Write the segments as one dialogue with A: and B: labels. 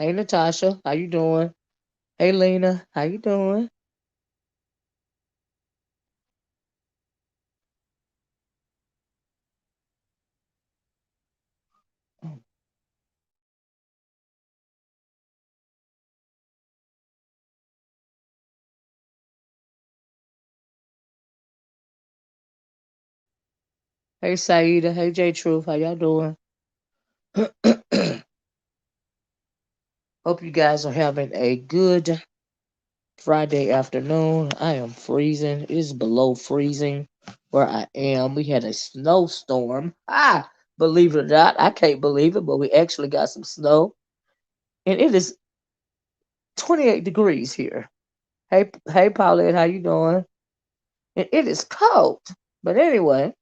A: Hey Natasha, how you doing? Hey Lena, how you doing? Hey Saida, hey J Truth, how y'all doing? Hope you guys are having a good Friday afternoon. I am freezing. It is below freezing where I am. We had a snowstorm. Believe it or not, I can't believe it, but we actually got some snow. And it is 28 degrees here. Hey Paulette, how you doing? And it is cold. But anyway,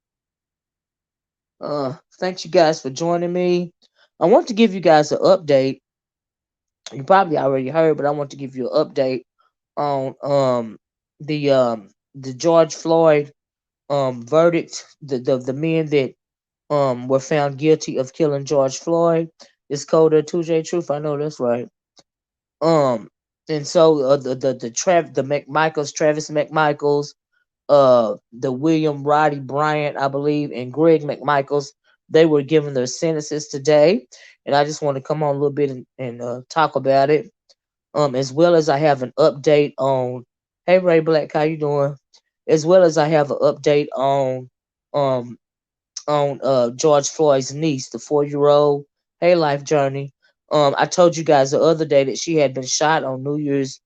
A: thanks you guys for joining me. I want to give you guys an update. You probably already heard, but I want to give you an update on the George Floyd verdict. The men that were found guilty of killing George Floyd. It's Coda 2J Truth. I know that's right. Um and so the McMichaels, Travis McMichaels, the William Roddy Bryant, I believe, and Greg McMichaels, they were given their sentences today. And I just want to come on a little bit and talk about it. As well as I have an update on, hey Ray Black, how you doing? As well as I have an update um George Floyd's niece, the 4 year old. Hey Life Journey. I told you guys the other day that she had been shot on New Year's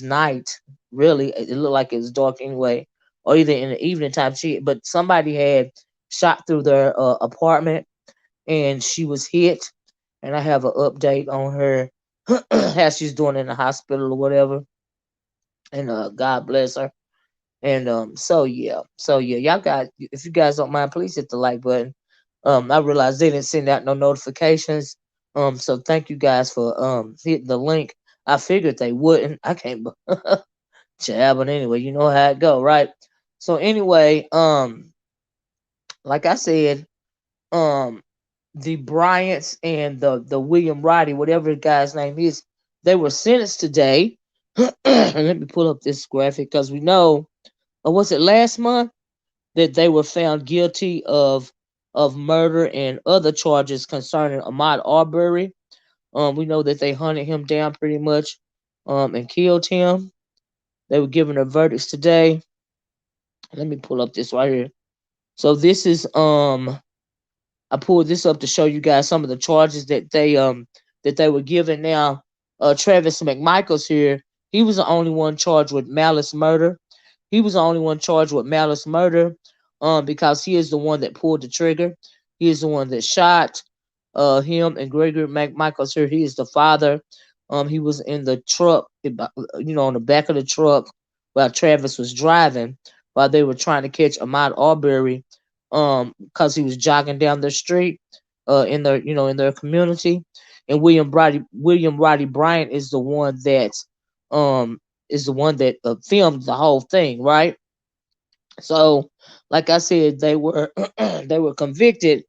A: night. Really, it looked like it was dark anyway, or either in the evening time. But somebody had shot through their apartment, and she was hit. And I have an update on her, how she's doing in the hospital or whatever. And God bless her. And so yeah, y'all got, if you guys don't mind, please hit the like button. I realized they didn't send out no notifications. So thank you guys for hitting the link. I figured they wouldn't. I can't child, but anyway, you know how it go, right? So anyway, like I said, um the Bryants and the William Roddy, whatever the guy's name is, they were sentenced today. And let me pull up this graphic because we know, or was it last month, that they were found guilty of murder and other charges concerning Ahmaud Arbery. We know that they hunted him down pretty much, and killed him. They were given their verdicts today. Let me pull up this right here. So this is I pulled this up to show you guys some of the charges that they were given. Now, Travis McMichaels here, he was the only one charged with malice murder. He was the only one charged with malice murder, because he is the one that pulled the trigger. He is the one that shot him. And Gregory McMichaels here, he is the father. He was in the truck, on the back of the truck while Travis was driving, while they were trying to catch Ahmaud Arbery, because he was jogging down the street, in their community. And William Roddy Bryant um is the one that filmed the whole thing, right? So, like I said, they were they were convicted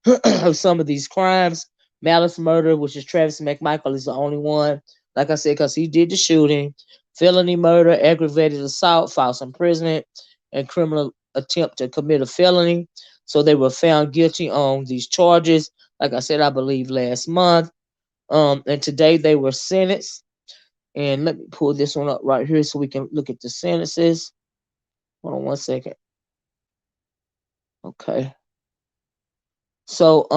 A: of some of these crimes. Malice murder, which is Travis McMichael, is the only one. Like I said, because he did the shooting. Felony murder, aggravated assault, false imprisonment, and criminal attempt to commit a felony. So they were found guilty on these charges. Like I said, I believe last month. And today they were sentenced. And let me pull this one up right here so we can look at the sentences. Hold on 1 second. Okay. So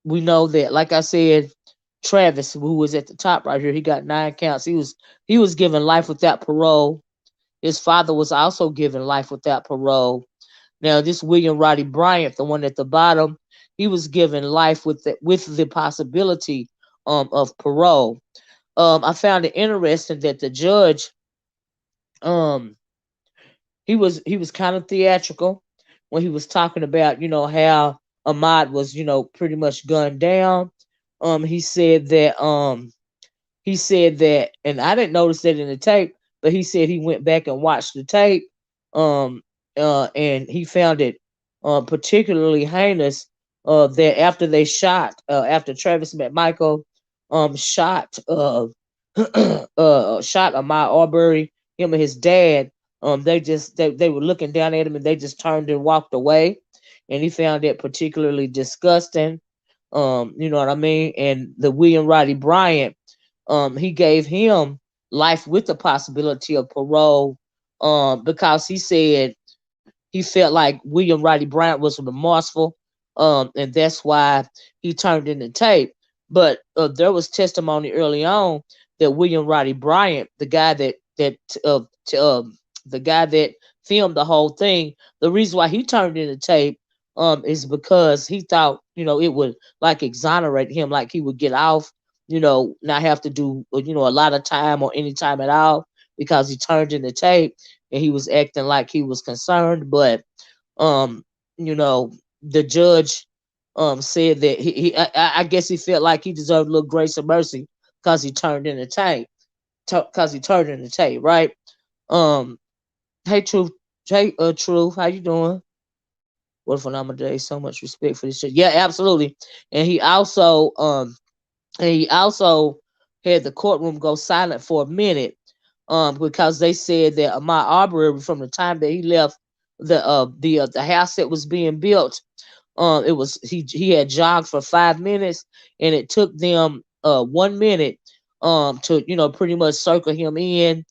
A: we know that, like I said, Travis, who was at the top right here, he got 9 counts. He was given life without parole. His father was also given life without parole. Now this William Roddy Bryant, the one at the bottom, he was given life with the possibility of parole. I found it interesting that the judge, um he was kind of theatrical when he was talking about, how Ahmad was, pretty much gunned down. He said that, and I didn't notice that in the tape, but he said he went back and watched the tape, um, and he found it particularly heinous, that after they shot, after Travis McMichael shot shot Ahmaud Arbery, him and his dad. They were looking down at him and they just turned and walked away, and he found that particularly disgusting. You know what I mean? And the William Roddy Bryant, he gave him life with the possibility of parole, because he said he felt like William Roddy Bryant was remorseful, and that's why he turned in the tape. But there was testimony early on that William Roddy Bryant, uh, t- um, the guy that filmed the whole thing, the reason why he turned in the tape, is because he thought, it would like exonerate him, like he would get off, not have to do, a lot of time or any time at all, because he turned in the tape and he was acting like he was concerned. But um, you know, the judge said that I guess he felt like he deserved a little grace and mercy because he turned in the tape, right? Um, hey, Truth, how you doing? What for Day? So much respect for this shit. Yeah, absolutely. And he also had the courtroom go silent for a minute, because they said that Ahmaud Arbery, from the time that he left the house that was being built, it was he had jogged for 5 minutes, and it took them 1 minute to pretty much circle him in,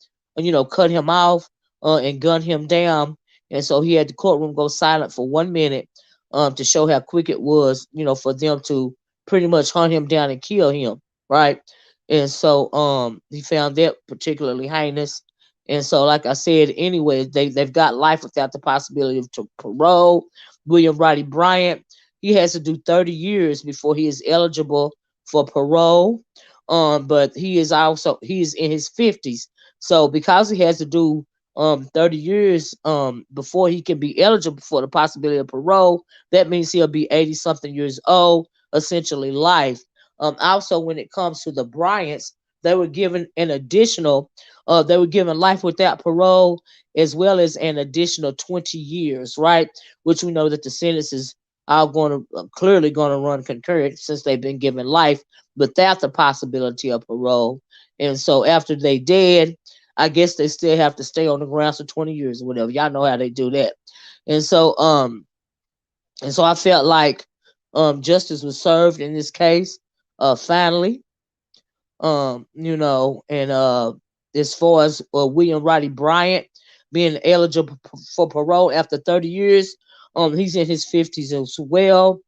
A: cut him off, and gun him down. And so he had the courtroom go silent for 1 minute, to show how quick it was, for them to pretty much hunt him down and kill him, right? And so he found that particularly heinous. And so, like I said, anyway, they've got life without the possibility of parole. William Roddy Bryant, he has to do 30 years before he is eligible for parole. But he is in his 50s. So because he has to do 30 years before he can be eligible for the possibility of parole, that means he'll be 80 something years old, essentially life. Also, when it comes to the Bryants, they were given an additional, they were given life without parole, as well as an additional 20 years, right? Which we know that the sentences are going to clearly going to run concurrent, since they've been given life without the possibility of parole. And so after they dead, I guess they still have to stay on the grounds for 20 years or whatever. Y'all know how they do that. And so I felt like justice was served in this case, finally. And as far as William Roddy Bryant being eligible for parole after 30 years, he's in his 50s as well,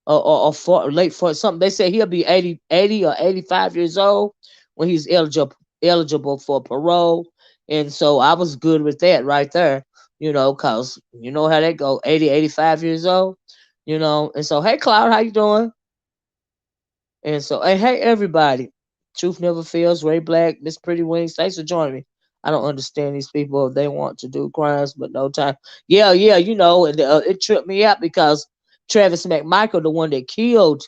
A: or for, late for something. They say he'll be 80 or 85 years old when he's eligible for parole. And so I was good with that right there, cause you know how that go, 80, 85 years old, And so, hey, Cloud, how you doing? And so, hey, everybody. Truth never fails. Ray Black, Miss Pretty Wings. Thanks for joining me. I don't understand these people. They want to do crimes, but no time. Yeah, yeah, and it tripped me out because Travis McMichael, the one that killed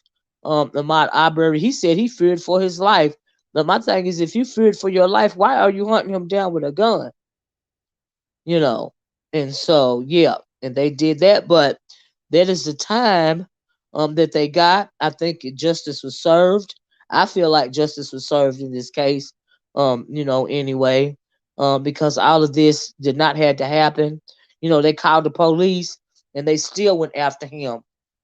A: Ahmaud Arbery, he said he feared for his life. But my thing is, if you feared for your life, why are you hunting him down with a gun? you know. And so, yeah, and they did that, but that is the time that they got. I think justice was served. I feel like justice was served in this case, anyway, because all of this did not have to happen. They called the police and they still went after him.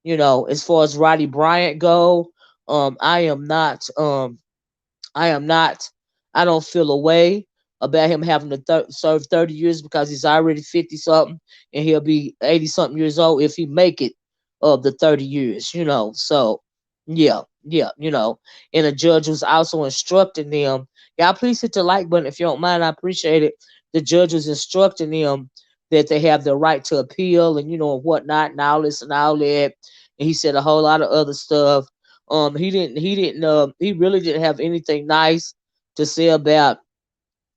A: As far as Roddy Bryant go, I am not. I am not. I don't feel a way about him having to serve 30 years because he's already 50 something and he'll be 80 something years old if he make it of the 30 years. So yeah, yeah, and the judge was also instructing them. Y'all please hit the like button if you don't mind. I appreciate it. The judge was instructing them that they have the right to appeal and and whatnot and all this and all that. And he said a whole lot of other stuff. He really didn't have anything nice to say about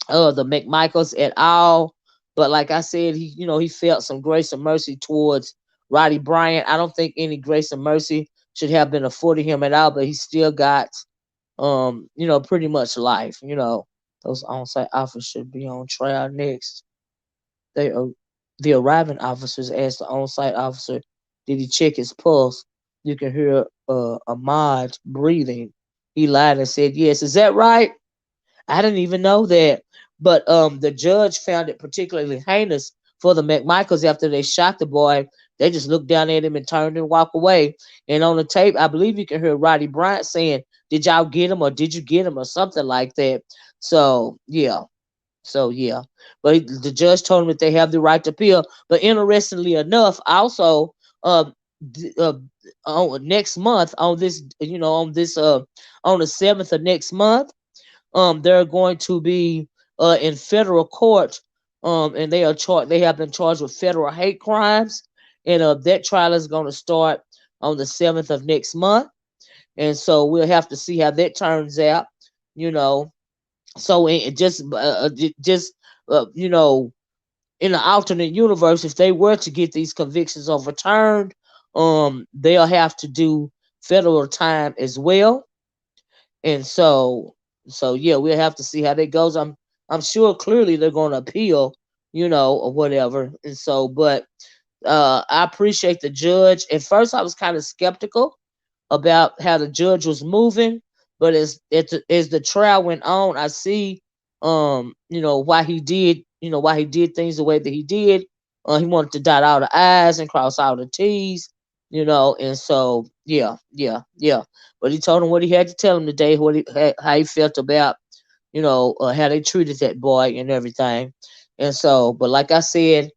A: the McMichaels at all. But like I said, he felt some grace and mercy towards Roddy Bryant. I don't think any grace and mercy should have been afforded him at all, but he still got pretty much life. Those on-site officers should be on trial next. They are the arriving officers asked the on-site officer, did he check his pulse? You can hear Ahmaud breathing. he lied and said yes. Is that right? I didn't even know that. But the judge found it particularly heinous for the McMichaels after they shot the boy. They just looked down at him and turned and walked away. And on the tape, I believe you can hear Roddy Bryant saying, "Did y'all get him or did you get him or something like that?" So yeah, yeah. But the judge told them that they have the right to appeal. But interestingly enough, also uh, uh next month on this, on the 7th of next month, they're going to be in federal court, and they have been charged with federal hate crimes, and that trial is going to start on the 7th of next month, and so we'll have to see how that turns out, you know. So it just you know, in the alternate universe, if they were to get these convictions overturned, they'll have to do federal time as well, and so yeah, we'll have to see how that goes. I'm sure clearly they're going to appeal, or whatever. And so, but I appreciate the judge. At first, I was kind of skeptical about how the judge was moving, but as the trial went on, I see, why he did things the way that he did. He wanted to dot all the I's and cross all the T's, and so yeah, yeah, yeah. But he told him what he had to tell him today, how he felt about, how they treated that boy and everything. And so, but like I said,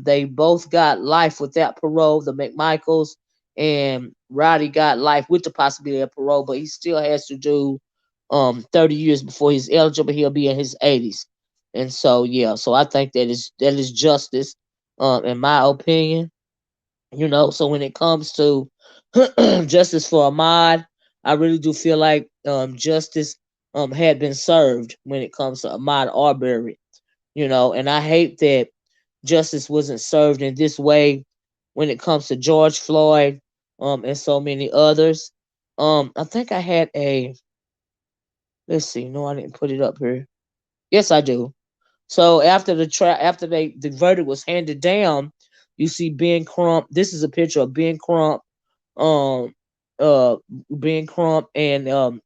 A: they both got life without parole. The McMichaels, and Roddy got life with the possibility of parole, but he still has to do 30 years before he's eligible. He'll be in his 80s. And so yeah, so I think that is justice, in my opinion. So when it comes to justice for Ahmaud, I really do feel like justice had been served when it comes to Ahmaud Arbery. And I hate that justice wasn't served in this way when it comes to George Floyd, and so many others. I think I had a, let's see, no, I didn't put it up here. Yes, I do. So after the verdict was handed down, you see Ben Crump. This is a picture of Ben Crump, um uh Ben Crump and Ahmaud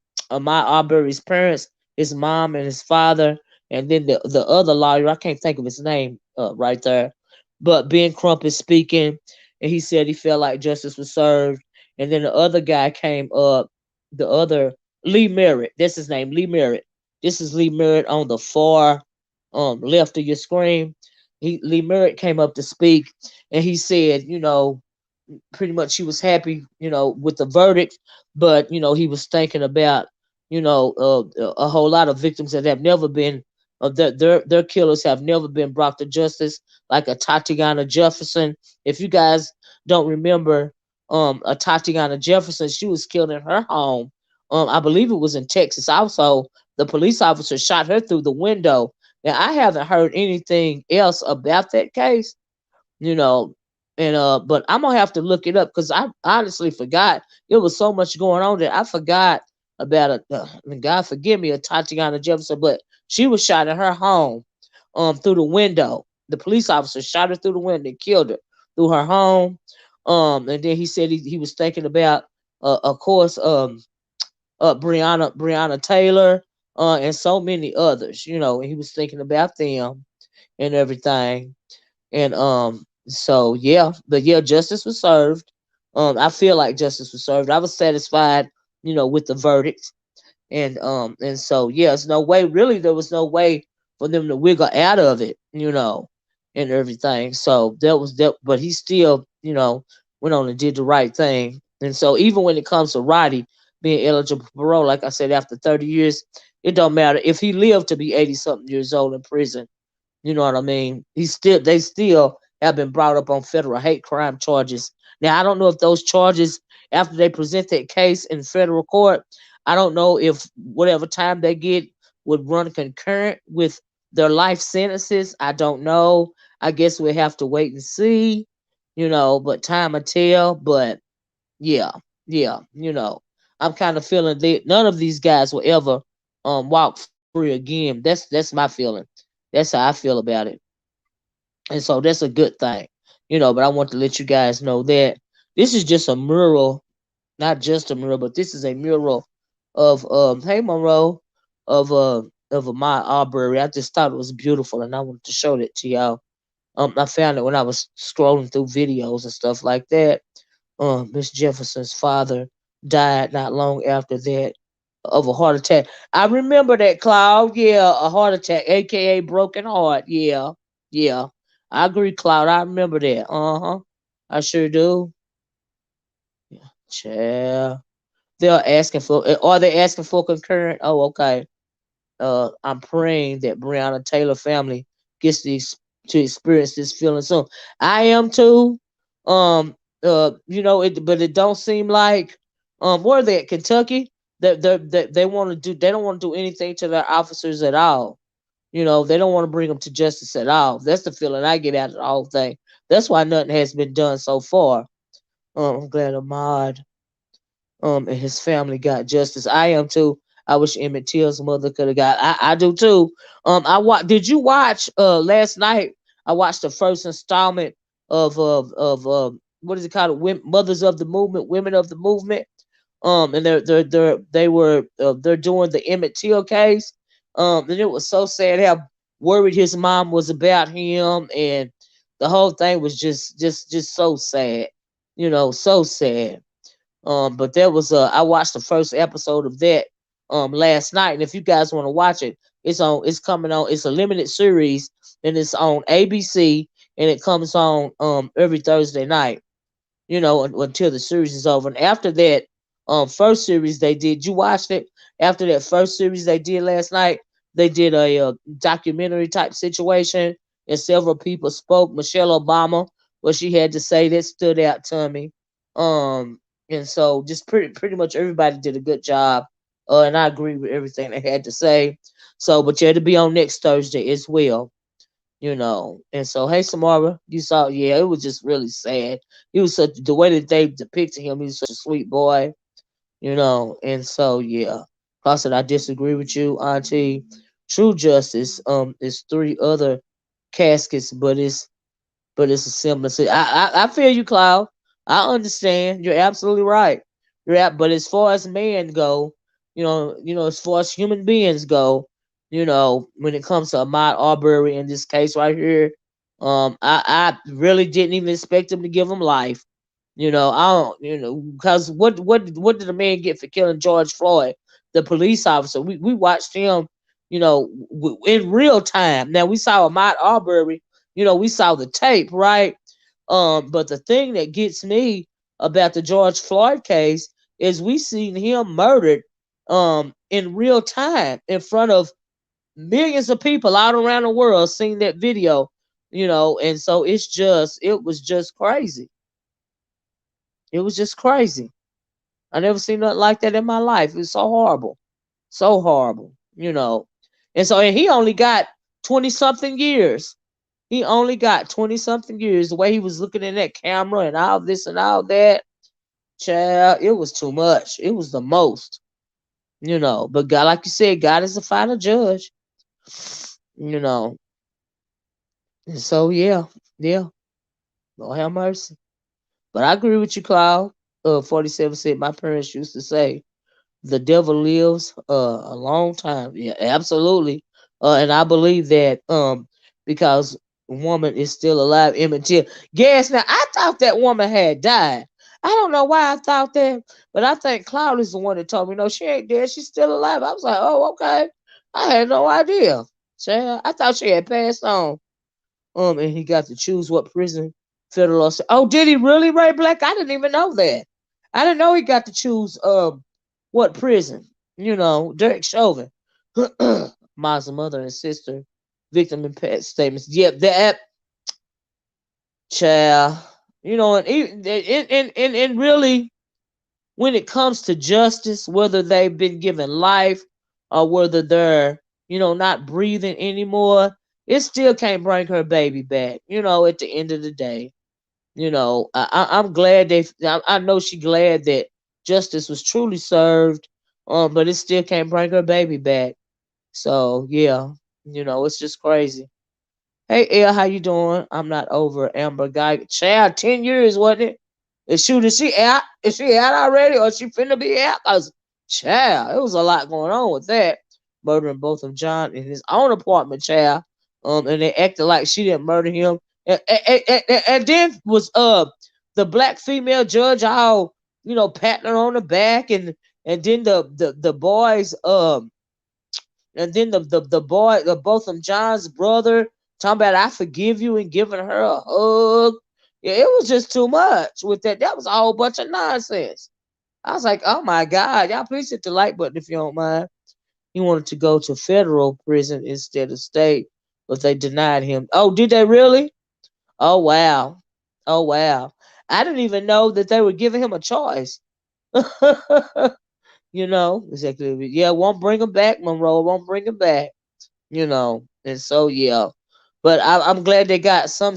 A: Arbery's parents, his mom and his father, and then the other lawyer, I can't think of his name right there. But Ben Crump is speaking, and he said he felt like justice was served. And then the other guy came up, the other Lee Merritt, that's his name, Lee Merritt. This is Lee Merritt on the far left of your screen. Lee Merritt came up to speak, and he said, pretty much he was happy, with the verdict, but he was thinking about, a whole lot of victims that have never been, their killers have never been brought to justice, like a Tatiana Jefferson. If you guys don't remember, a Tatiana Jefferson, she was killed in her home. I believe it was in Texas. Also, the police officer shot her through the window. Now I haven't heard anything else about that case, you know. And but I'm gonna have to look it up because I honestly forgot. There was so much going on that I forgot about it. God forgive me, a Tatiana Jefferson, but she was shot in her home, through the window. The police officer shot her through the window and killed her through her home. And then he said he was thinking about, of course, Breonna Taylor, and so many others. And he was thinking about them and everything. And so yeah, but yeah, justice was served. I feel like justice was served. I was satisfied, with the verdict. And so yeah, it's no way, really there was no way for them to wiggle out of it, and everything. So that was that, but he still, went on and did the right thing. And so even when it comes to Roddy being eligible for parole, like I said, after 30 years, it don't matter if he lived to be 80 something years old in prison. You know what I mean? They still have been brought up on federal hate crime charges. Now I don't know if those charges, after they present that case in federal court, I don't know if whatever time they get would run concurrent with their life sentences. I don't know. I guess we have to wait and see, but time will tell. But yeah, yeah, I'm kind of feeling that none of these guys will ever walk free again. That's my feeling. That's how I feel about it. And so that's a good thing, but I want to let you guys know that this is just a mural, not just a mural, but this is a mural of hey Monroe of Ahmaud Arbery. I just thought it was beautiful, and I wanted to show that to y'all. I found it when I was scrolling through videos and stuff like that. Miss Jefferson's father died not long after that of a heart attack. I remember that, Cloud. Yeah, a heart attack, aka broken heart. Yeah, yeah. I agree, Cloud. I remember that. Uh-huh. I sure do. Yeah. Child. They're asking for, are they asking for concurrent? Oh, okay. I'm praying that Breonna Taylor family gets to experience this feeling soon. I am too. But it don't seem like where are they at, Kentucky? They want to do. They don't want to do anything to their officers at all. They don't want to bring them to justice at all. That's the feeling I get out of the whole thing. That's why nothing has been done so far. I'm glad Ahmaud and his family got justice. I am too. I wish Emmett Till's mother could have got. I do too. Did you watch last night? I watched the first installment of what is it called? Mothers of the Movement, Women of the Movement. And they're doing the Emmett Till case. And it was so sad how worried his mom was about him, and the whole thing was just so sad. So sad. But there was I watched the first episode of that last night, and if you guys want to watch it, it's coming on. It's a limited series, and it's on ABC, and it comes on every Thursday night. Until the series is over. And after that, first series they did. You watched it? After that first series they did last night, they did a documentary type situation, and several people spoke. Michelle Obama, what she had to say that stood out to me. Um, and so just pretty much everybody did a good job. And I agree with everything they had to say. So, but you had to be on next Thursday as well. And so, hey, Samara, you saw, yeah, it was just really sad. He was such, the way that they depicted him, he was such a sweet boy, and so, yeah. I said, I disagree with you, Auntie. True justice, is three other caskets, but it's a similar. I feel you, Cloud. I understand. You're absolutely right. But as far as men go, as far as human beings go, when it comes to Ahmaud Arbery in this case right here, I really didn't even expect him to give him life. I don't, because what did the man get for killing George Floyd, the police officer? We watched him, in real time. Now we saw Ahmaud Arbery, we saw the tape, right? But the thing that gets me about the George Floyd case is we seen him murdered, in real time in front of millions of people out around the world seeing that video, and so it was just crazy. It was just crazy. I never seen nothing like that in my life. It was so horrible. So horrible, And he only got 20 something years. He only got 20 something years. The way he was looking in that camera and all this and all that, child, it was too much. It was the most, But God, like you said, God is the final judge, you know. And so, yeah, yeah, Lord have mercy. But I agree with you, Cloud. 47 said, my parents used to say, the devil lives a long time. Yeah, absolutely. And I believe that because woman is still alive. Emmett Till. Yes, now I thought that woman had died. I don't know why I thought that, but I think Cloud is the one that told me no, she ain't dead. She's still alive. I was like, oh, okay. I had no idea. Child, I thought she had passed on. And he got to choose what prison federal law. Oh, did he really, Ray Black? I didn't even know that. I didn't know he got to choose what prison. Derek Chauvin, Ma's mother and sister, victim impact statements. Yep, that child. And really, when it comes to justice, whether they've been given life or whether they're, not breathing anymore, it still can't bring her baby back. At the end of the day, I'm glad I know she glad that justice was truly served. But it still can't bring her baby back. So yeah, it's just crazy. Hey Elle, how you doing? I'm not over Amber Guy. Child, 10 years, wasn't it? Is she out? Is she out already, or she finna be out? 'Cause Child, it was a lot going on with that. Murdering both of John in his own apartment, child. And they acted like she didn't murder him. And then was the black female judge all, patting her on the back, and then the boys and then the boy, both of John's brother, talking about I forgive you and giving her a hug. Yeah, it was just too much with that. That was a whole bunch of nonsense. I was like, oh my God, y'all please hit the like button if you don't mind. He wanted to go to federal prison instead of state, but they denied him. Oh, did they really? Oh wow. Oh wow. I didn't even know that they were giving him a choice. Exactly. Yeah, won't bring him back, Monroe. Won't bring him back. And so yeah. But I'm glad they got some.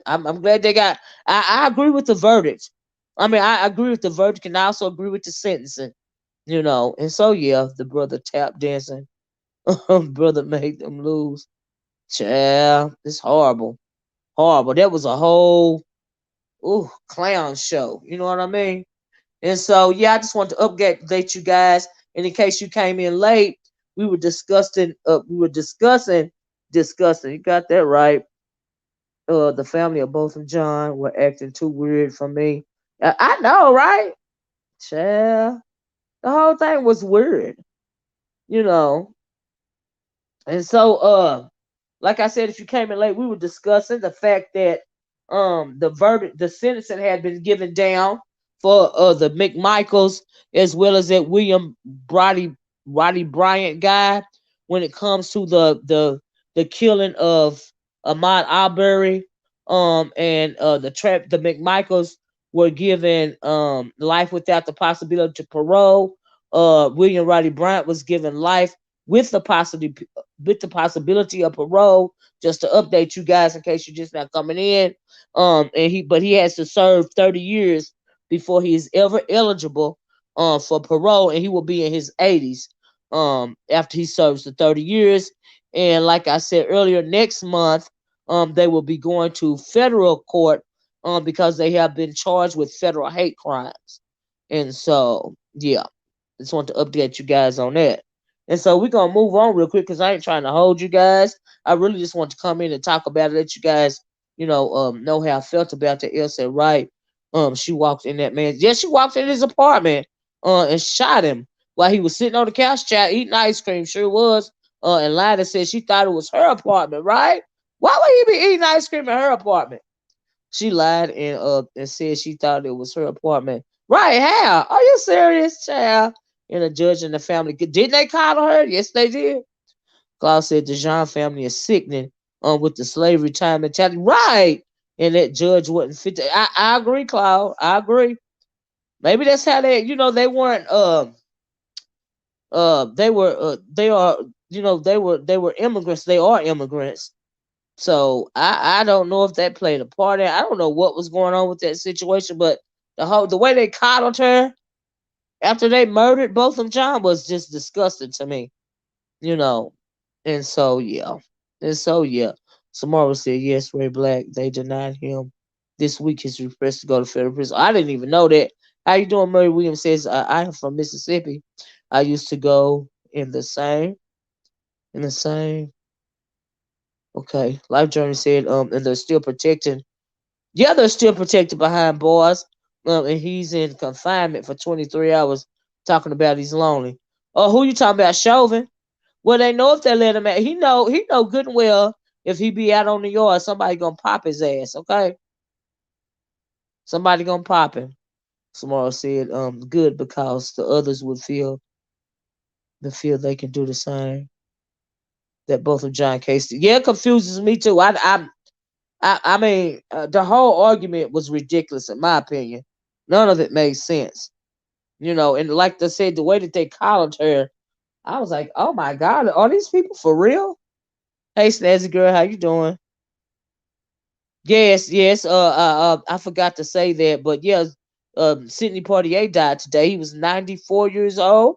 A: I'm glad they got. I agree with the verdict. I mean, I agree with the verdict, and I also agree with the sentencing. And so yeah, the brother tap dancing, brother made them lose. Child, it's horrible, horrible. That was a whole clown show. You know what I mean? And so yeah, I just want to update you guys. And in case you came in late, we were discussing. Discussing. You got that right. The family of both of John were acting too weird for me. I know, right? Child, the whole thing was weird. You know, and so like I said, if you came in late, we were discussing the fact that the verdict, the sentencing had been given down for the McMichaels as well as that William Roddy Bryant guy when it comes to the killing of Ahmaud Arbery, and the McMichaels were given life without the possibility of parole. William Roddy Bryant was given life with the possibility of parole. Just to update you guys in case you're just not coming in. But he has to serve 30 years before he is ever eligible for parole, and he will be in his 80s after he serves the 30 years. And like I said earlier, next month they will be going to federal court because they have been charged with federal hate crimes. And so, yeah, just want to update you guys on that. And so we're gonna move on real quick because I ain't trying to hold you guys. I really just want to come in and talk about it, let you guys, know how I felt about that. Elsa Wright. She walked in that man. Yeah, she walked in his apartment, and shot him while he was sitting on the couch, chat eating ice cream. Sure was. And Lida said she thought it was her apartment, right? Why would he be eating ice cream in her apartment? She lied and said she thought it was her apartment. Right? How? Are you serious, child? And the judge and the family didn't they coddle her? Yes, they did. Claude said the Jean family is sickening with the slavery time mentality. Right. And that judge wasn't fit. I agree, Claude. I agree. Maybe that's how they weren't they are they were immigrants. They are immigrants. So I don't know if that played a part in. I don't know what was going on with that situation, but the way they coddled her after they murdered both of them, John, was just disgusting to me. You know, and so yeah, Samara said yes, Ray Black. They denied him this week his request to go to federal prison. I didn't even know that. How you doing, Murray Williams says I am from Mississippi. I used to go in the same. Okay, Life Journey said and they're still protecting. Yeah, they're still protected behind bars. And he's in confinement for 23 hours talking about he's lonely. Oh, who you talking about, Chauvin? Well, they know if they let him out. He know good and well if he be out on the yard, somebody gonna pop his ass, okay? Somebody gonna pop him. Samara said, good because the others would feel they can do the same. That both of John Casey. Yeah, it confuses me too. I mean, the whole argument was ridiculous in my opinion. None of it made sense. And like they said, the way that they collared her, I was like, oh my God, are these people for real? Hey, Snazzy girl, how you doing? Yes, yes. I forgot to say that, but yeah, Sidney Poitier died today. He was 94 years old.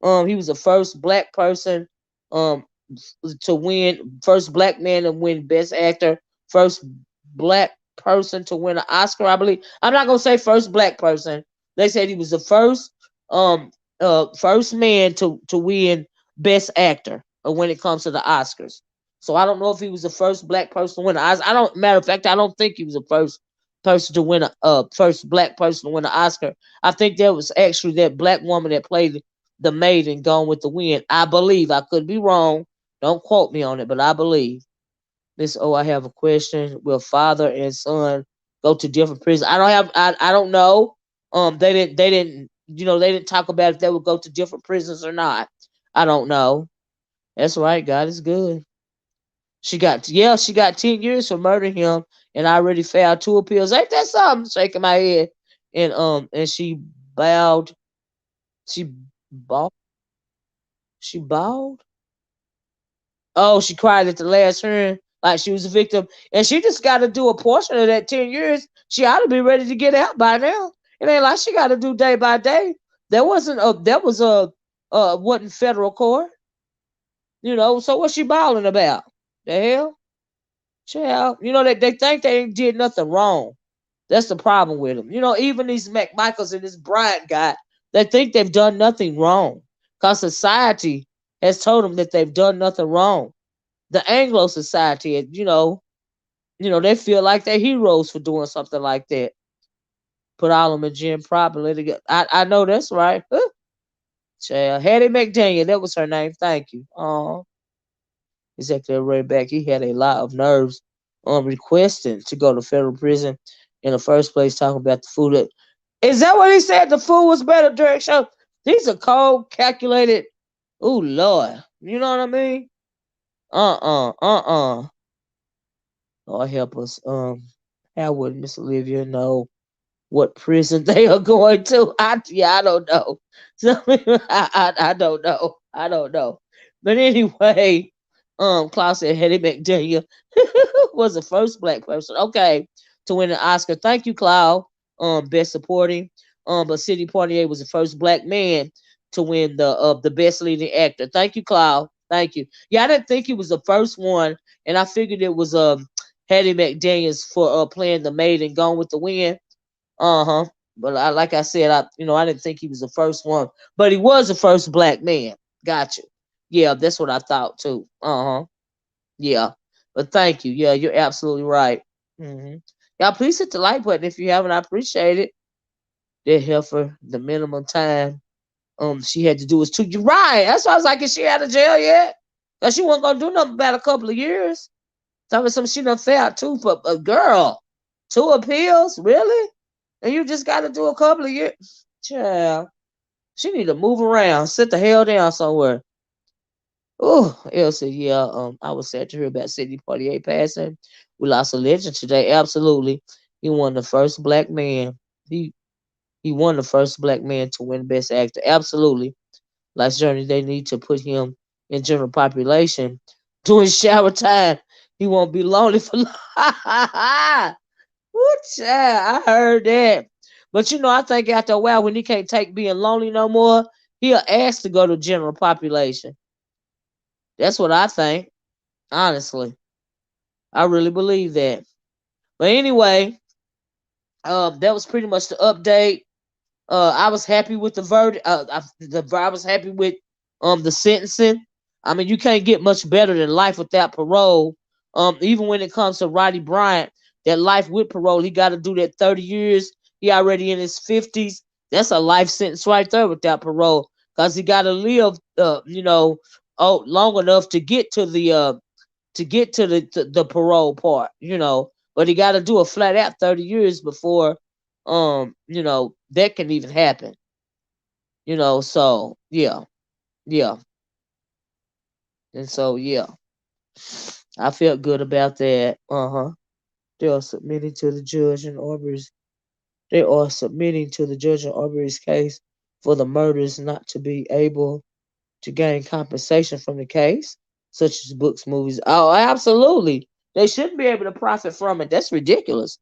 A: He was the first black person, um, to win, first black man to win Best Actor, first black person to win an Oscar. I believe. I'm not gonna say first black person. They said he was the first first man to win Best Actor when it comes to the Oscars. So I don't know if he was the first black person to win the Oscar. I don't matter of fact, I don't think he was the first person to win a first black person to win an Oscar. I think that was actually that black woman that played the maid in Gone with the Wind. I believe. I could be wrong. Don't quote me on it, but I believe. Miss O, I have a question. Will father and son go to different prisons? I don't have. I don't know. They didn't. They didn't. You know, they didn't talk about if they would go to different prisons or not. I don't know. That's right. God is good. She got 10 years for murdering him, and I already filed 2 appeals. Ain't that something? Shaking my head, and she bowed. She bowed. She bowed. Oh, she cried at the last hearing like she was a victim, and she just got to do a portion of that 10 years. She ought to be ready to get out by now. It ain't like she got to do day by day. That was a wasn't federal court, you know. So what's she bawling about? The hell, child. You know they think they ain't did nothing wrong. That's the problem with them. You know, even these McMichaels and this Bryant guy, they think they've done nothing wrong because society has told them that they've done nothing wrong. The Anglo society, they feel like they're heroes for doing something like that. Put all of them in gym properly. I know that's right. Child. Hattie McDaniel, that was her name. Thank you. Executive right back. He had a lot of nerves requesting to go to federal prison in the first place, talking about the food. Is that what he said? The food was better during show? These are cold, calculated. Oh, Lord. You know what I mean? Uh-uh. Lord help us. How would Miss Olivia know what prison they are going to? I don't know. So, I don't know. I don't know. But anyway, Klaus said Hetty McDaniel was the first black person, okay, to win an Oscar. Thank you, Cloud. Best supporting. But Sidney Poitier was the first black man to win the best leading actor. Thank you, Cloud. Thank you. Yeah, I didn't think he was the first one, and I figured it was Hattie McDaniels for playing the maid and Gone with the Wind. Uh-huh. But like I said, I didn't think he was the first one, but he was the first black man. Gotcha. Yeah, that's what I thought too. Uh-huh. Yeah. But thank you. Yeah, you're absolutely right. Hmm. Y'all, please hit the like button if you haven't. I appreciate it. That heifer, the minimum time she had to do was 2 years. Right. That's why I was like, is she out of jail yet? Cause she wasn't gonna do nothing about a couple of years. Tell me some she done failed too for a girl. 2 appeals, really? And you just got to do a couple of years. Child, she need to move around, sit the hell down somewhere. Oh, Elsie, yeah. I was sad to hear about Sidney Poitier passing. We lost a legend today. Absolutely, he won the first black man. He he won the first black man to win Best Actor. Absolutely, like Journey, they need to put him in general population during shower time. He won't be lonely for long. What child? I heard that. But I think after a while, when he can't take being lonely no more, he'll ask to go to general population. That's what I think. Honestly, I really believe that. But anyway, that was pretty much the update. I was happy with the verdict. I was happy with the sentencing. I mean, you can't get much better than life without parole. Even when it comes to Roddy Bryant, that life with parole, he got to do that 30 years. He already in his 50s. That's a life sentence right there without parole, because he got to live, long enough to get to the parole part. But he got to do a flat out 30 years before that can even happen. So yeah, and so yeah, I felt good about that. They are submitting to the judge in Arbery's. They are submitting to the judge in Arbery's case for the murders not to be able to gain compensation from the case, such as books, movies. Oh, absolutely. They shouldn't be able to profit from it. That's ridiculous.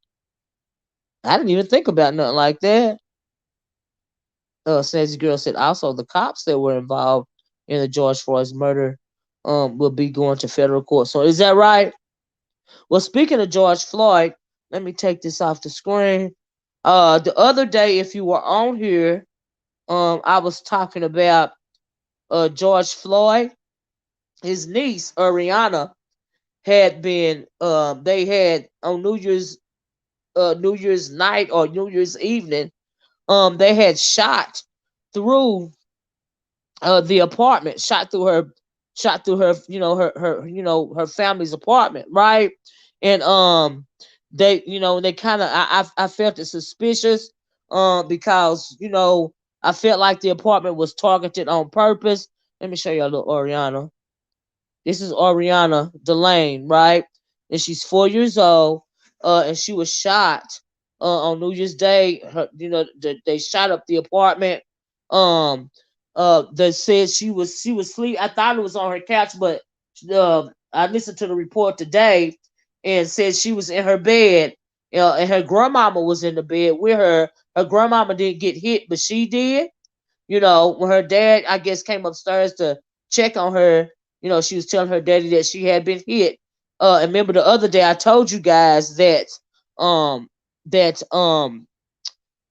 A: I didn't even think about nothing like that. Snazzy Girl said also the cops that were involved in the George Floyd's murder will be going to federal court. So is that right? Well, speaking of George Floyd, let me take this off the screen. The other day, if you were on here, I was talking about George Floyd. His niece Ariana had been they had on New Year's night or New Year's evening, they had shot through the apartment, shot through her, her family's apartment, right? And they, they kind of, I felt it suspicious, because I felt like the apartment was targeted on purpose. Let me show you a little Ariana. This is Ariana Delaney, right? And she's 4 years old, and she was shot on New Year's Day. They shot up the apartment. Um, they said she was asleep. I thought it was on her couch, but I listened to the report today, and said she was in her bed. And her grandmama was in the bed with her. Her grandmama didn't get hit, but she did. When her dad, I guess, came upstairs to check on her, she was telling her daddy that she had been hit. And remember the other day I told you guys um that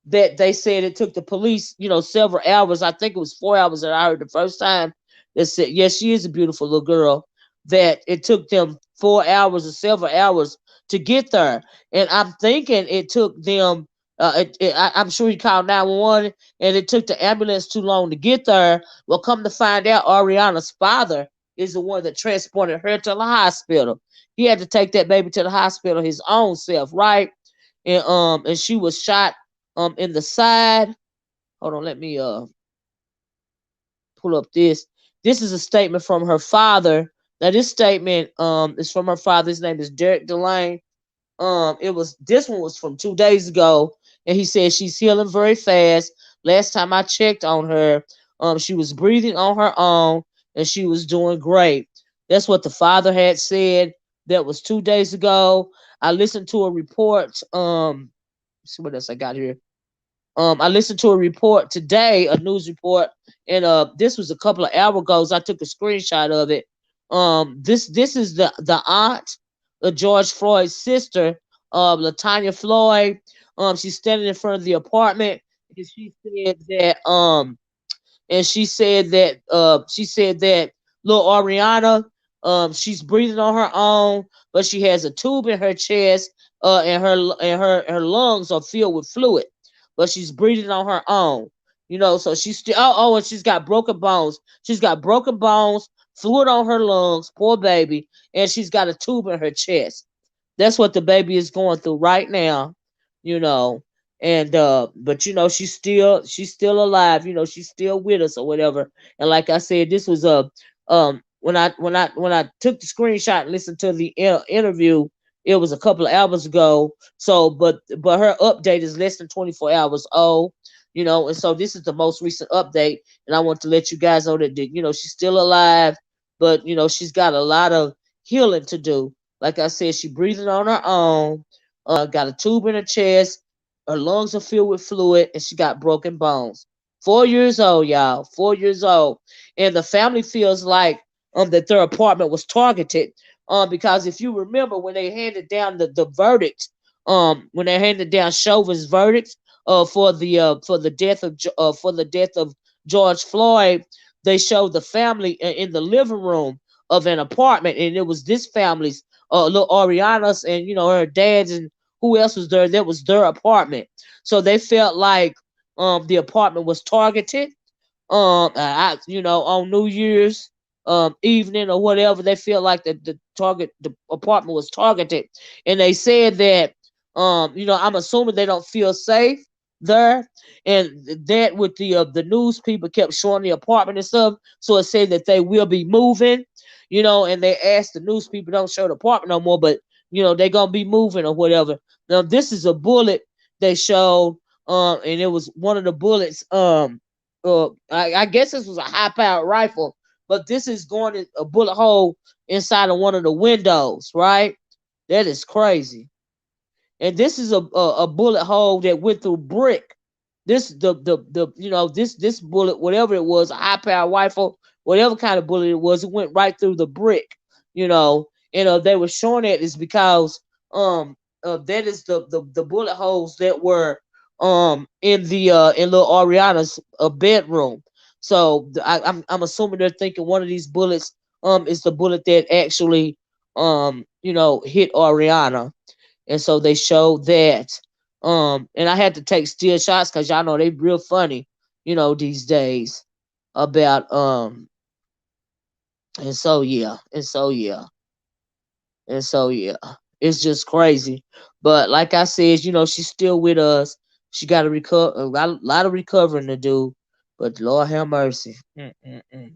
A: that they said it took the police, several hours. I think it was 4 hours that I heard the first time. That said, yes, she is a beautiful little girl. That it took them 4 hours or several hours to get there, and I'm thinking it took them. I'm sure he called 911, and it took the ambulance too long to get there. Well, come to find out, Ariana's father is the one that transported her to the hospital. He had to take that baby to the hospital his own self, right? And she was shot in the side. Hold on, let me pull up this. This is a statement from her father. Now this statement is from her father. His name is Derek Delane. It was This one was from 2 days ago, and he said she's healing very fast. Last time I checked on her, she was breathing on her own and she was doing great. That's what the father had said. That was 2 days ago. I listened to a report. Let's see what else I got here. I listened to a report today, a news report, and this was a couple of hours ago. So I took a screenshot of it. This is the aunt of George Floyd's sister, Latonya Floyd. She's standing in front of the apartment, and she said that little Ariana, she's breathing on her own, but she has a tube in her chest, and her lungs are filled with fluid, but she's breathing on her own. So she's still, and she's got broken bones. She's got broken bones, fluid on her lungs, poor baby, and she's got a tube in her chest. That's what the baby is going through right now, you know. And but she's still alive, she's still with us or whatever. And like I said, this was a when I took the screenshot and listened to the interview, it was a couple of hours ago. So but her update is less than 24 hours old, and so this is the most recent update. And I want to let you guys know that she's still alive, but she's got a lot of healing to do. Like I said, she breathing on her own, got a tube in her chest, her lungs are filled with fluid, and she got broken bones. 4 years old, y'all. 4 years old. And the family feels like that their apartment was targeted. Because if you remember when they handed down the verdict, when they handed down Chauvin's verdict for the death of George Floyd, they showed the family in the living room of an apartment, and it was this family's little Ariana's and her dad's and who else was there. That was their apartment, so they felt like the apartment was targeted. On New Year's evening or whatever, they feel like the apartment was targeted, and they said that I'm assuming they don't feel safe there, and that with the news people kept showing the apartment and stuff, so it said that they will be moving, and they asked the news people don't show the apartment no more, but they're gonna be moving or whatever. Now this is a bullet they showed, and it was one of the bullets. I guess this was a high-powered rifle, but this is going in a bullet hole inside of one of the windows, right? That is crazy. And this is a bullet hole that went through brick. This the this bullet, whatever it was, a high-powered rifle, whatever kind of bullet it was, it went right through the brick. And they were showing that is because that is the bullet holes that were in little Ariana's bedroom. So I'm assuming they're thinking one of these bullets is the bullet that actually hit Ariana, and so they showed that. And I had to take still shots because y'all know they real funny, these days about and so yeah, and so yeah, and so yeah, it's just crazy. But like I said, she's still with us. She got to recover a lot of recovering to do. But Lord have mercy. Mm-mm-mm.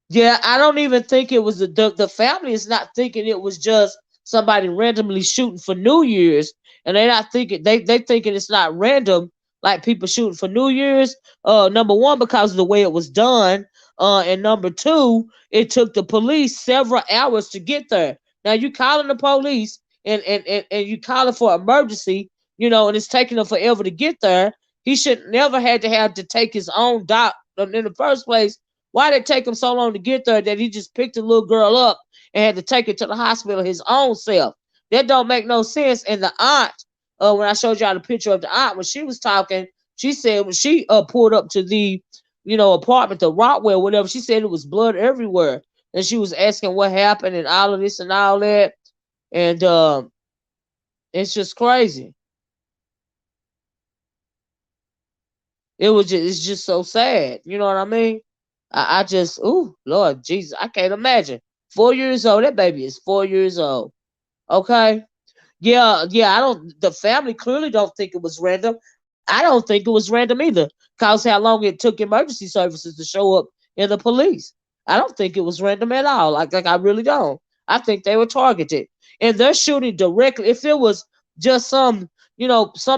A: Yeah, I don't even think it was the family is not thinking it was just somebody randomly shooting for New Year's, and they're not thinking they thinking it's not random like people shooting for New Year's. Number one, because of the way it was done, and number two, it took the police several hours to get there. Now you calling the police and you calling for emergency, and it's taking them forever to get there. He should never had to have to take his own doc in the first place. Why did it take him so long to get there that he just picked the little girl up and had to take her to the hospital his own self? That don't make no sense. And the aunt, when I showed y'all the picture of the aunt, when she was talking, she said when she pulled up to the, apartment, the Rockwell, whatever, she said it was blood everywhere. And she was asking what happened and all of this and all that. And it's just crazy. It's just so sad. You know what I mean? I just, ooh, Lord Jesus, I can't imagine. 4 years old, that baby is 4 years old. Okay. Yeah, yeah, I don't, the family clearly don't think it was random. I don't think it was random either, cause how long it took emergency services to show up and the police. I don't think it was random at all. Like I really don't. I think they were targeted. And they're shooting directly. If it was just some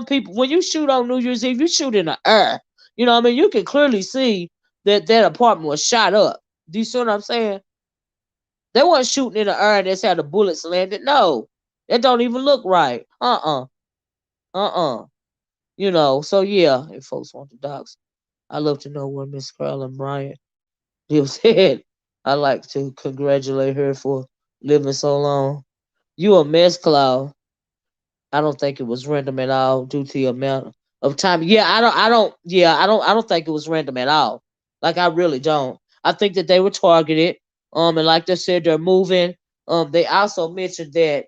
A: people, when you shoot on New Year's Eve, you shoot in the air. I mean, you can clearly see that apartment was shot up. Do you see what I'm saying? They weren't shooting in the air and that's how the bullets landed. No, that don't even look right. Uh-uh. So yeah, if folks want the docs, I love to know where Miss Carolyn Bryant lives at. I like to congratulate her for living so long. You a mess, Cloud. I don't think it was random at all due to the amount of time. Yeah, I don't think it was random at all. Like I really don't. I think that they were targeted. And like they said, they're moving. They also mentioned that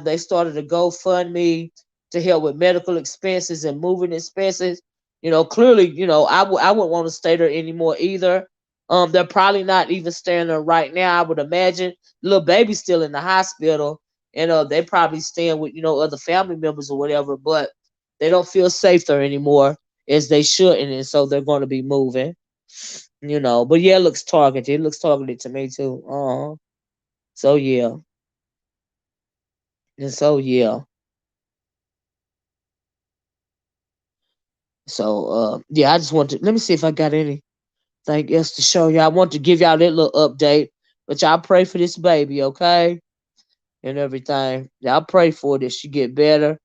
A: they started a GoFundMe to help with medical expenses and moving expenses. Clearly, I wouldn't want to stay there anymore either. They're probably not even staying there right now. I would imagine the little baby's still in the hospital, and they probably staying with other family members or whatever, but they don't feel safe there anymore as they shouldn't, and so they're going to be moving. But yeah, it looks targeted. It looks targeted to me too. So yeah, and so yeah, so yeah. I just want to let me see if I got anything else to show you. I want to give y'all that little update, but y'all pray for this baby, okay, and everything. Y'all pray for that she get better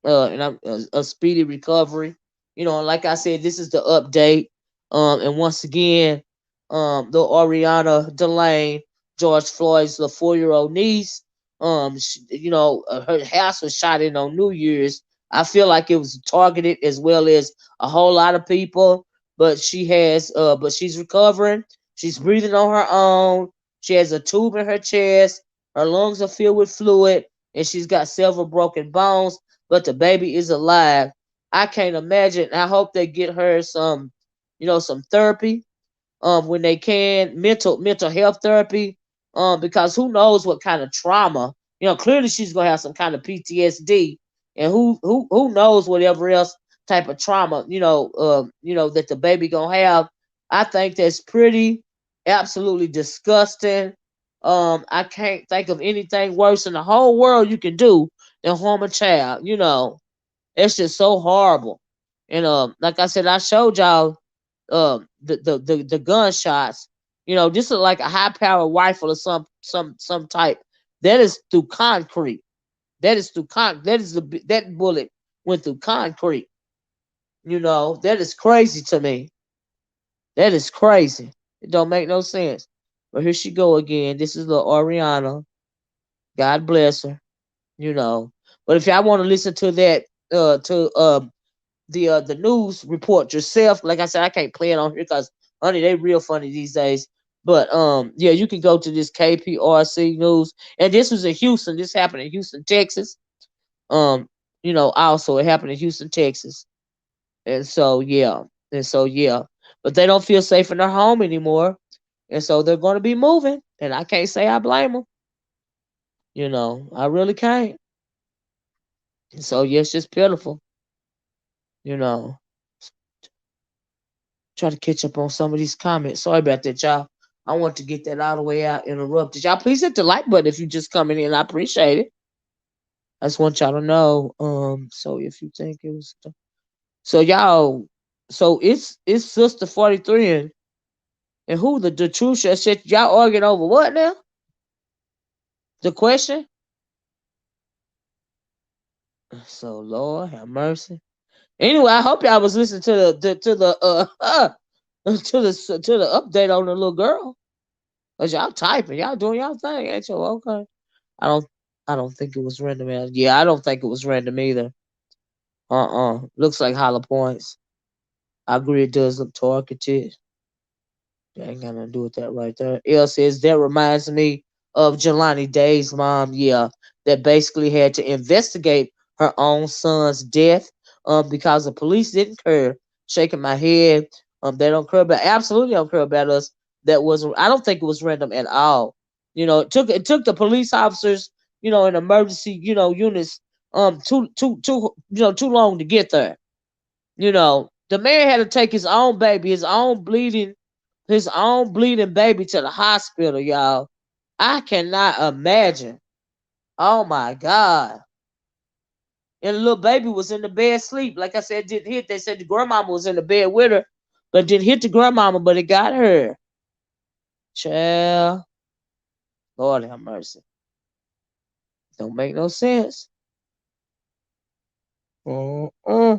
A: and a speedy recovery. And like I said, this is the update. And once again, the Ariana Delaney, George Floyd's the 4-year-old niece. Her house was shot in on New Year's. I feel like it was targeted as well as a whole lot of people. But she's recovering. She's breathing on her own. She has a tube in her chest. Her lungs are filled with fluid, and she's got several broken bones, but the baby is alive. I can't imagine. I hope they get her some therapy, when they can, mental health therapy, because who knows what kind of trauma. Clearly she's gonna have some kind of PTSD, and who knows whatever else type of trauma, that the baby gonna have. I think that's pretty absolutely disgusting. I can't think of anything worse in the whole world you can do than harm a child. It's just so horrible. And like I said, I showed y'all the gunshots. This is like a high powered rifle or some type. That is through concrete. That bullet went through concrete. That is crazy to me. That is crazy. It don't make no sense. But here she go again. This is little Ariana. God bless her. But if y'all want to listen to that the news report yourself. Like I said, I can't play it on here because honey, they real funny these days. But yeah, you can go to this KPRC news, and this was in Houston. This happened in Houston, Texas. Um, also it happened in Houston, Texas, and so yeah, but they don't feel safe in their home anymore, and so they're going to be moving, and I can't say I blame them. I really can't. And so yeah, it's just pitiful. You know, try to catch up on some of these comments. Sorry about that, y'all. I want to get that all the way out. Interrupted y'all. Please hit the like button if you just coming in. I appreciate it. I just want y'all to know. So if you think it was, so y'all, so it's Sister 43 and who the truth said y'all arguing over what now? The question. So Lord have mercy. Anyway, I hope y'all was listening to the update on the little girl. Cause y'all typing, y'all doing y'all thing, ain't you? Okay. I don't I don't think it was random. Yeah, I don't think it was random either. Looks like hollow points. I agree it does look targeted. That ain't got nothing to do with that right there. El says that reminds me of Jelani Day's mom, yeah, that basically had to investigate her own son's death because the police didn't care. Shaking my head. They don't care about absolutely don't care about us. That was I don't think it was random at all. It took the police officers, in emergency, units too long to get there. The man had to take his own baby, his own bleeding baby to the hospital, y'all. I cannot imagine. Oh my God. And the little baby was in the bed asleep. Like I said, didn't hit. They said the grandmama was in the bed with her, but didn't hit the grandmama, but it got her. Child. Lord have mercy. Don't make no sense. Uh-uh.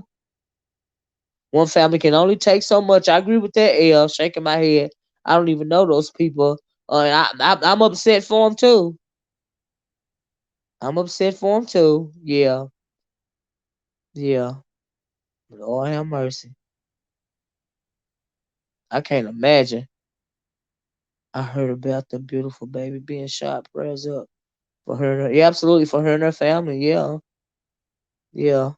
A: One family can only take so much. I agree with that, L. Shaking my head. I don't even know those people. I'm upset for them too. I'm upset for them too. Yeah. Yeah. Lord have mercy. I can't imagine. I heard about the beautiful baby being shot. Prayers up for her. Yeah, absolutely for her and her family. Yeah. Yeah.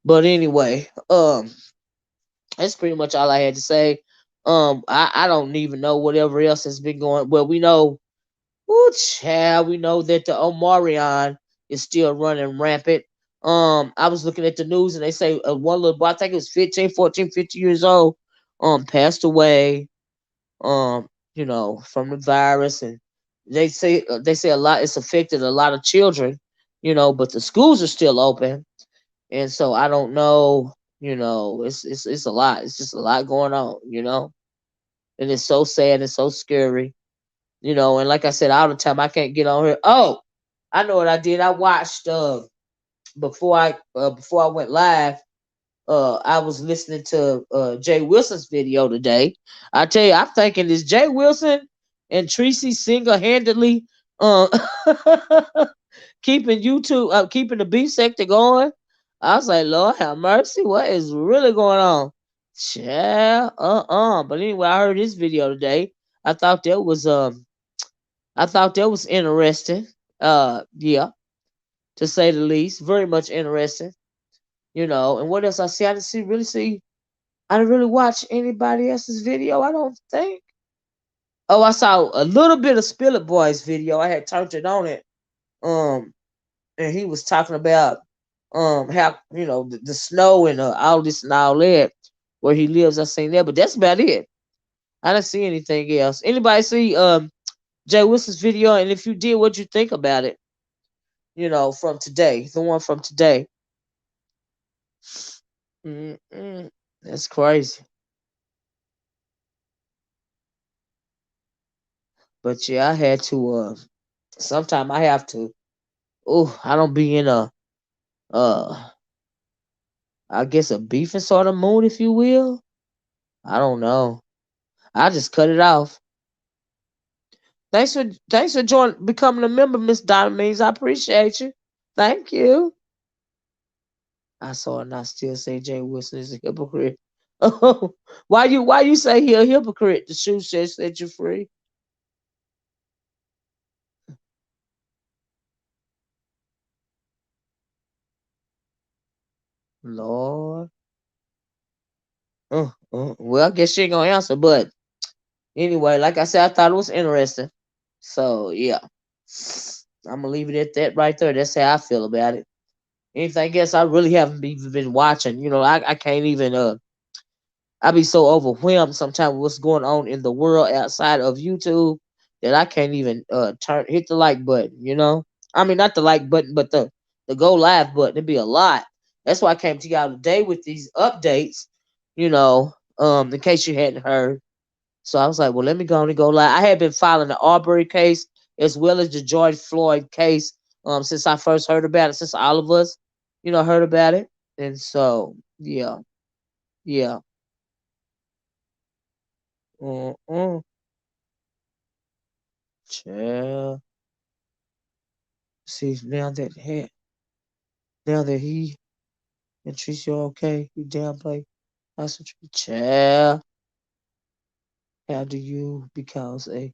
A: But anyway, that's pretty much all I had to say. I don't even know whatever else has been going. Well, we know, ooh, child, we know that the Omarion is still running rampant. I was looking at the news and they say one little boy, I think it was 15, 14, 15 years old, passed away. From the virus, and they say a lot. It's affected a lot of children, but the schools are still open, and so I don't know. It's a lot. It's just a lot going on, and it's so sad and so scary, And like I said, all the time I can't get on here. Oh, I know what I did. I watched before I went live. I was listening to Jay Wilson's video today. I tell you, I'm thinking this Jay Wilson and Tracy single handedly uh, keeping YouTube, keeping the beef sector going. I was like, Lord have mercy, what is really going on? Child, But anyway, I heard this video today. I thought that was interesting. Yeah, to say the least, very much interesting. And what else I see? I didn't see. I didn't really watch anybody else's video. I don't think. Oh, I saw a little bit of Spillet Boy's video. I had turned it on it. Um, and he was talking about how the snow and all this and all that where he lives. I seen that, but that's about it. I didn't see anything else. Anybody see Jay Wilson's video? And if you did, what'd you think about it? From today, the one from today. Mm-mm. That's crazy. But yeah, I had to. Sometime I have to. Oh, I don't be in a. Uh, I guess a beefing sort of mood, if you will. I don't know. I just cut it off. Thanks for joining, becoming a member, Miss Donna Means. I appreciate you. Thank you. I saw it and I still say Jay Wilson is a hypocrite. Oh, why you say he a hypocrite? The shoe says set you free. Lord. Well, I guess she ain't gonna answer, but anyway, like I said, I thought it was interesting. So yeah. I'm gonna leave it at that right there. That's how I feel about it. Anything else I really haven't even been watching. I can't even I be so overwhelmed sometimes with what's going on in the world outside of YouTube that I can't even turn hit the like button. I mean not the like button, but the go live button. It'd be a lot. That's why I came to y'all today with these updates, in case you hadn't heard. So I was like, well, let me go on and go live. I had been filing the Arbery case as well as the George Floyd case since I first heard about it, since all of us, heard about it. And so, yeah, yeah. Uh-uh. Child. See, now that he and Tricia okay, you downplay. That's what you child. How do you because a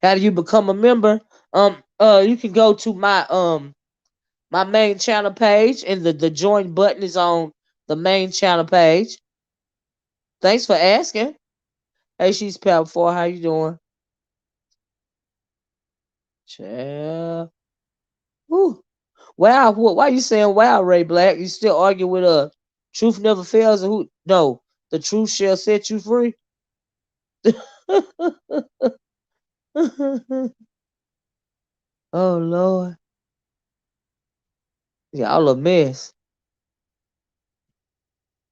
A: how do you become a member? You can go to my main channel page, and the join button is on the main channel page. Thanks for asking. Hey, she's Power 4. How you doing? Child. Whew. Wow. Why you saying wow, Ray Black? You still argue with truth never fails, and who? No, the truth shall set you free. Oh Lord, y'all a mess.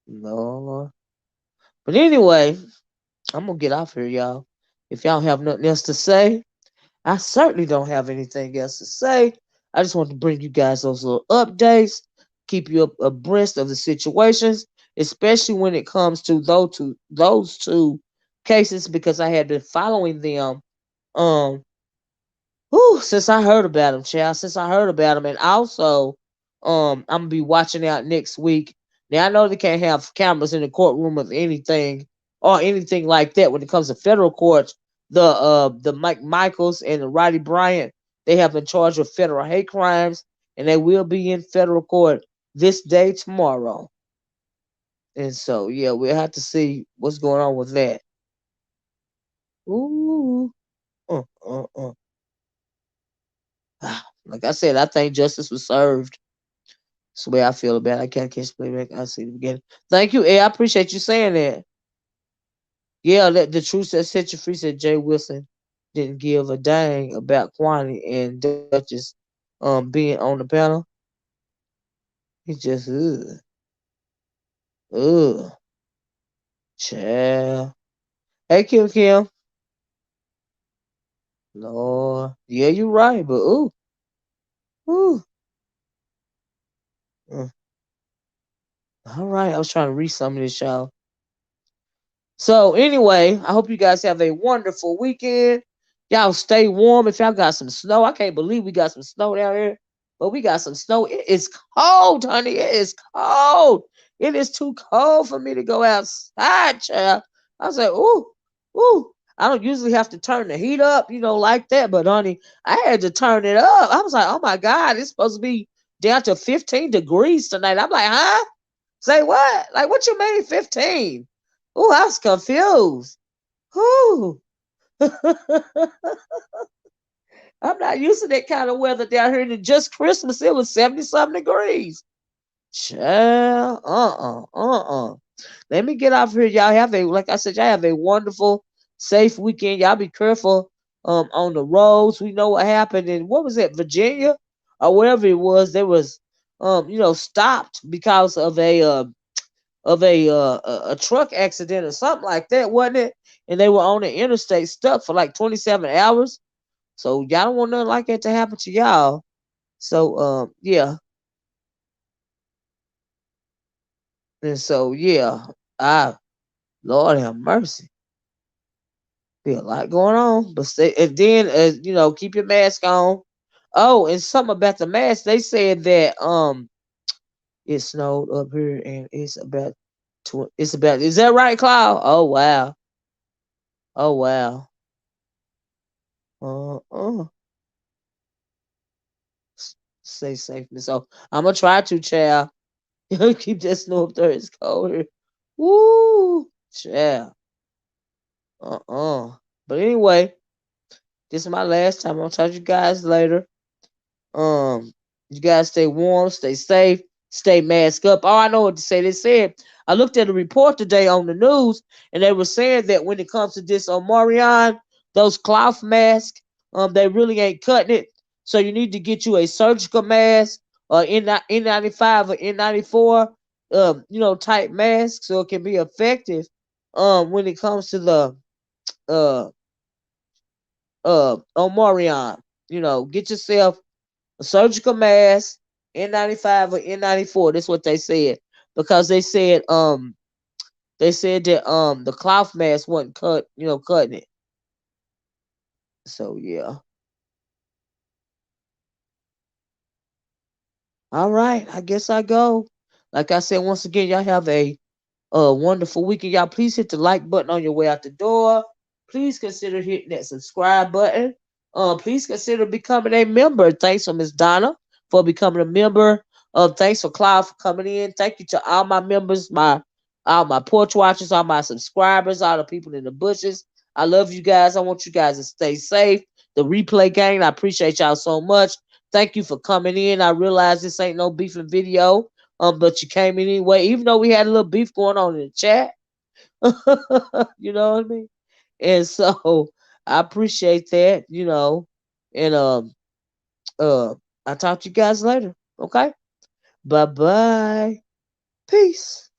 A: Lord. But anyway, I'm gonna get off here, y'all. If y'all have nothing else to say, I certainly don't have anything else to say. I just want to bring you guys those little updates, keep you abreast of the situations, especially when it comes to those two cases, because I had been following them um since I heard about him, child. Since I heard about him, and also, I'm gonna be watching out next week. Now I know they can't have cameras in the courtroom of anything or anything like that when it comes to federal courts. The Mike Michaels and the Roddy Bryant, they have been charged with federal hate crimes, and they will be in federal court this day tomorrow. And so, yeah, we'll have to see what's going on with that. Ooh, uh, uh. Like I said, I think justice was served. That's the way I feel about it. I can't catch playback. I see the beginning. Thank you, I appreciate you saying that. Yeah, the truth that set you free said Jay Wilson didn't give a dang about Kwani and Duchess being on the panel. He just ugh, child. Hey Kim. Lord. Yeah, you right, but ooh. Uh, all right. I was trying to read some of this, y'all. So anyway, I hope you guys have a wonderful weekend. Y'all stay warm. If y'all got some snow, I can't believe we got some snow down here, but we got some snow. It is cold, honey. It is cold. It is too cold for me to go outside, child. I was like, ooh. I don't usually have to turn the heat up, like that, but honey, I had to turn it up. I was like, oh my God, it's supposed to be down to 15 degrees tonight. I'm like, huh? Say what? Like, what you mean 15? Oh, I was confused. Whew. I'm not used to that kind of weather down here. And just Christmas, it was 70 something degrees. Child, Let me get off here. Y'all have like I said, y'all have a wonderful, safe weekend. Y'all be careful on the roads. We know what happened in what was it, Virginia or wherever it was. There was stopped because of a truck accident or something like that, wasn't it? And they were on the interstate stuck for like 27 hours. So y'all don't want nothing like that to happen to y'all. So yeah. And so yeah, I Lord have mercy. Be a lot going on. But stay and then keep your mask on. Oh, and something about the mask, they said that It snowed up here, and it's about. Is that right, Cloud? Oh wow. Oh wow. Uh. Stay safe. So I'm gonna try to, child. Keep that snow up there. It's colder. Woo, child. Uh. But anyway, this is my last time. I'll talk to you guys later. Um, you guys stay warm, stay safe, stay masked up. Oh, I know what to say. They said I looked at a report today on the news, and they were saying that when it comes to this Omarion, those cloth masks, they really ain't cutting it. So you need to get you a surgical mask, or N95 or N94, type mask, so it can be effective. When it comes to the uh Omarion, get yourself a surgical mask, N95 or N94. That's what they said, because they said that the cloth mask wasn't cutting it. So yeah. All right, I guess I go. Like I said, once again, y'all have a wonderful weekend. Y'all, please hit the like button on your way out the door. Please consider hitting that subscribe button. Please consider becoming a member. Thanks for Miss Donna for becoming a member. Thanks for Cloud for coming in. Thank you to all my members, all my porch watchers, all my subscribers, all the people in the bushes. I love you guys. I want you guys to stay safe. The replay gang, I appreciate y'all so much. Thank you for coming in. I realize this ain't no beefing video, but you came in anyway, even though we had a little beef going on in the chat. You know what I mean? And so I appreciate that, And uh I'll talk to you guys later. Okay? Bye bye. Peace.